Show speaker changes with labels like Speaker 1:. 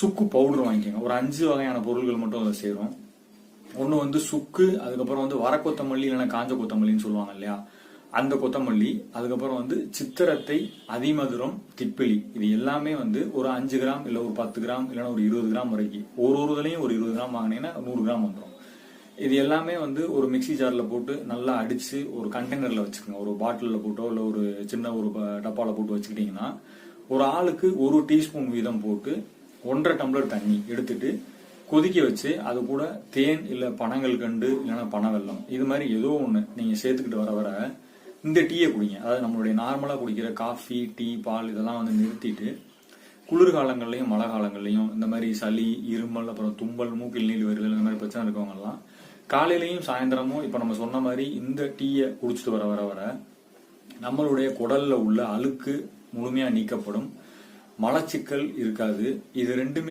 Speaker 1: சுக்கு பவுடர் வாங்கிக்கோங்க. ஒரு 5 வகையான பொருள்கள் மட்டும் அதை சேரும். ஒன்று வந்து சுக்கு, அதுக்கப்புறம் வந்து வர கொத்தமல்லி இல்லைன்னா காஞ்ச கொத்தமல்லின்னு சொல்லுவாங்க இல்லையா, அந்த கொத்தமல்லி, அதுக்கப்புறம் வந்து சித்திரத்தை, அதிமதுரம், திப்பிலி. இது எல்லாமே வந்து ஒரு 5 கிராம் இல்லை ஒரு 10 கிராம் இல்லைன்னா ஒரு 20 கிராம் வரைக்கும், ஒரு இதுலையும் ஒரு 20 கிராம் வாங்கினீங்கன்னா 100 கிராம் வந்துடும். இது எல்லாமே வந்து ஒரு மிக்சி ஜாரில் போட்டு நல்லா அடித்து ஒரு கண்டெய்னரில் வச்சுக்கோங்க. ஒரு பாட்டிலில் போட்டோ இல்லை ஒரு சின்ன ஒரு டப்பாவில் போட்டு வச்சுக்கிட்டிங்கன்னா, ஒரு ஆளுக்கு 1 டீஸ்பூன் வீதம் போட்டு 1.5 டம்ளர் தண்ணி எடுத்துட்டு கொதிக்க வச்சு அது கூட தேன் இல்லை பனங்கள் கண்டு இல்லைன்னா பனை வெல்லம் இது மாதிரி ஏதோ ஒன்று நீங்கள் சேர்த்துக்கிட்டு வர வர இந்த டீயை குடிங்க. அதாவது நம்மளுடைய நார்மலாக குடிக்கிற காஃபி, டீ, பால் இதெல்லாம் வந்து நிறுத்திட்டு குளிர்காலங்கள்லையும் மழை காலங்கள்லையும் இந்த மாதிரி சளி, இருமல், அப்புறம் தும்பல், மூக்கில் நீர் வருதல் இந்த மாதிரி பிரச்சனை இருக்கவங்கலாம் காலையிலையும் சாயந்தரமும் இப்போ நம்ம சொன்ன மாதிரி இந்த டீயை குடிச்சிட்டு வர வர வர நம்மளுடைய குடல்ல உள்ள அழுக்கு முழுமையாக நீக்கப்படும், மலச்சிக்கல் இருக்காது. இது ரெண்டுமே